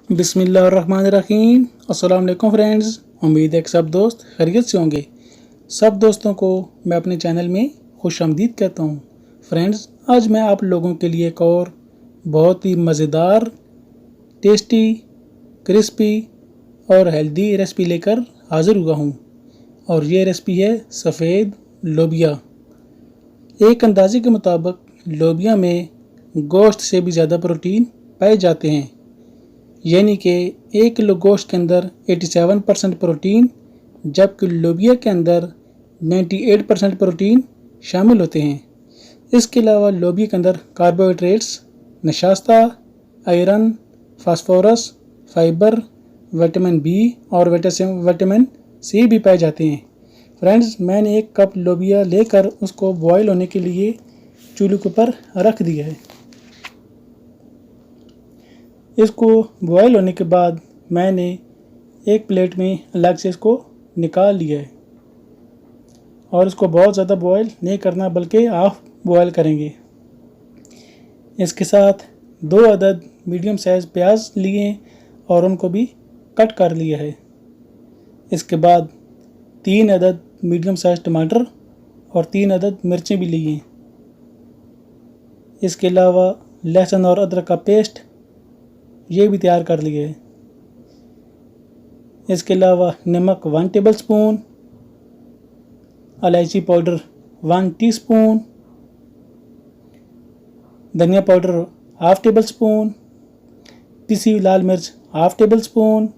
बिस्मिल्लाहिर्रहमानिर्रहीम। अस्सलाम वालेकुम फ्रेंड्स, उम्मीद है कि सब दोस्त खैरियत से होंगे। सब दोस्तों को मैं अपने चैनल में खुशामदीद कहता हूँ। फ्रेंड्स, आज मैं आप लोगों के लिए एक और बहुत ही मज़ेदार, टेस्टी, क्रिस्पी और हेल्दी रेसिपी लेकर हाज़िर हुआ हूँ। और ये रेसिपी है सफ़ेद लोबिया। एक अंदाजे के मुताबिक लोबिया में गोश्त से भी ज़्यादा प्रोटीन पाए जाते हैं, यानी कि 1 किलो गोश्त के अंदर 87% प्रोटीन, जबकि लोबिया के अंदर 98% प्रोटीन शामिल होते हैं। इसके अलावा लोबिया के अंदर कार्बोहाइड्रेट्स, नशास्ता, iron, phosphorus, fibre, vitamin B और विटामिन सी भी पाए जाते हैं। फ्रेंड्स, मैंने 1 कप लोबिया लेकर उसको बॉयल होने के लिए चूल्हे के ऊपर रख दिया है। इसको बॉयल होने के बाद मैंने एक प्लेट में अलग से इसको निकाल लिया है और इसको बहुत ज़्यादा बॉयल नहीं करना, बल्कि हाफ बॉयल करेंगे। इसके साथ 2 अदद मीडियम साइज़ प्याज लिए और उनको भी कट कर लिया है। इसके बाद 3 अदद मीडियम साइज़ टमाटर और 3 अदद मिर्चें भी लिए। इसके अलावा लहसुन और अदरक का पेस्ट ये भी तैयार कर लिए है। इसके अलावा नमक 1 टेबलस्पून, इलायची पाउडर 1 टीस्पून, धनिया पाउडर 1/2 टेबलस्पून, पिसी हुई लाल मिर्च 1/2 टेबलस्पून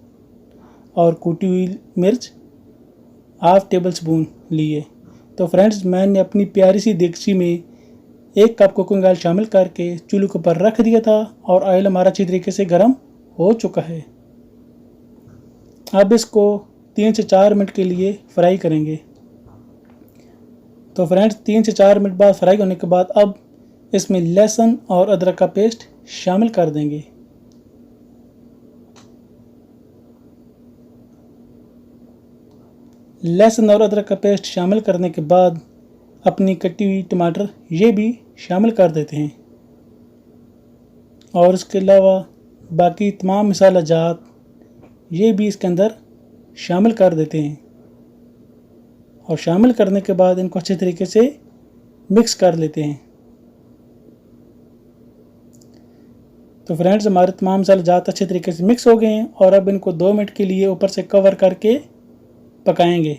और कूटी हुई मिर्च 1/2 टेबलस्पून लिए। तो फ्रेंड्स, मैंने अपनी प्यारी सी देगची में 1 कप कुकिंग ऑयल शामिल करके चूल्हे के ऊपर रख दिया था और ऑयल हमारा अच्छी तरीके से गर्म हो चुका है। अब इसको 3 से 4 मिनट के लिए फ्राई करेंगे। तो फ्रेंड्स, 3 से 4 मिनट बाद फ्राई होने के बाद अब इसमें लहसुन और अदरक का पेस्ट शामिल कर देंगे। लहसुन और अदरक का पेस्ट शामिल करने के बाद अपनी कटी हुई टमाटर ये भी शामिल कर देते हैं और इसके अलावा बाकी तमाम मसाला जात ये भी इसके अंदर शामिल कर देते हैं और शामिल करने के बाद इनको अच्छे तरीके से मिक्स कर लेते हैं। तो फ्रेंड्स, हमारे तमाम मसाला जात अच्छे तरीके से मिक्स हो गए हैं और अब इनको 2 मिनट के लिए ऊपर से कवर करके पकाएंगे।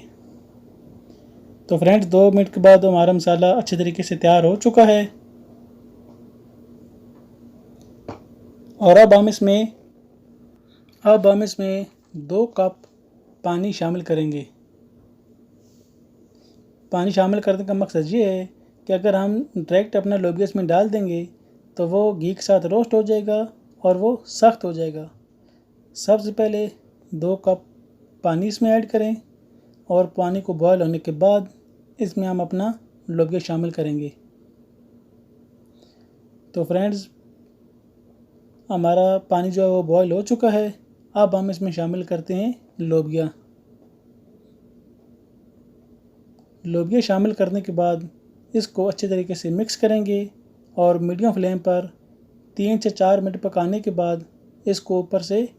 तो फ्रेंड्स, 2 मिनट के बाद हमारा मसाला अच्छे तरीके से तैयार हो चुका है और अब हम इसमें 2 कप पानी शामिल करेंगे। पानी शामिल करने का मकसद ये है कि अगर हम डायरेक्ट अपना लोबिया इसमें डाल देंगे तो वो घी के साथ रोस्ट हो जाएगा और वो सख्त हो जाएगा। सबसे पहले 2 कप पानी इसमें ऐड करें और पानी को बॉयल होने के बाद इसमें हम अपना लोबिया शामिल करेंगे। तो फ्रेंड्स, हमारा पानी जो है वो बॉयल हो चुका है। अब हम इसमें शामिल करते हैं लोबिया। लोबिया शामिल करने के बाद इसको अच्छे तरीके से मिक्स करेंगे और मीडियम फ्लेम पर 3 से 4 मिनट पकाने के बाद इसको ऊपर से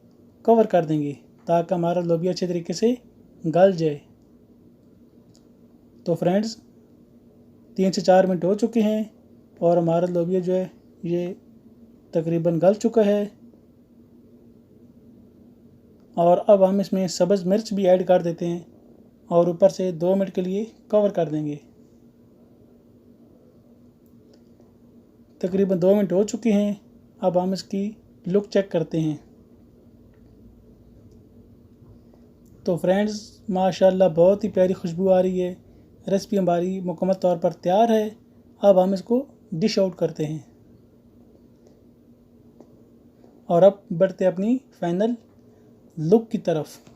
कवर कर देंगे ताकि हमारा लोबिया अच्छे तरीके से गल जाए। तो फ्रेंड्स, 3 से 4 मिनट हो चुके हैं और हमारा लोबिया जो है ये तकरीबन गल चुका है और अब हम इसमें सब्ज़ मिर्च भी ऐड कर देते हैं और ऊपर से 2 मिनट के लिए कवर कर देंगे। तकरीबन 2 मिनट हो चुके हैं। अब हम इसकी लुक चेक करते हैं। तो फ्रेंड्स, माशाल्लाह बहुत ही प्यारी खुशबू आ रही है। रेसिपी हमारी मुकम्मल तौर पर तैयार है। अब हम इसको डिश आउट करते हैं और अब बढ़ते अपनी फाइनल लुक की तरफ।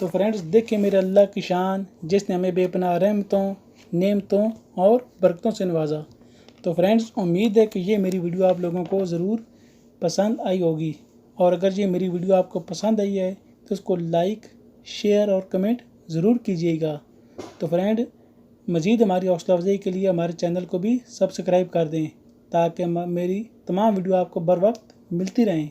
तो फ्रेंड्स, देखें मेरे अल्लाह की शान, जिसने हमें बेपनाह रहमतों, नेमतों और बरकतों से नवाजा। तो फ्रेंड्स, उम्मीद है कि ये मेरी वीडियो आप लोगों को ज़रूर पसंद आई होगी और अगर ये मेरी वीडियो आपको पसंद आई है तो इसको लाइक, शेयर और कमेंट ज़रूर कीजिएगा। तो फ्रेंड, मज़ीद हमारी हौसला अफजाई के लिए हमारे चैनल को भी सब्सक्राइब कर दें ताकि मेरी तमाम वीडियो आपको बर वक्त मिलती रहें।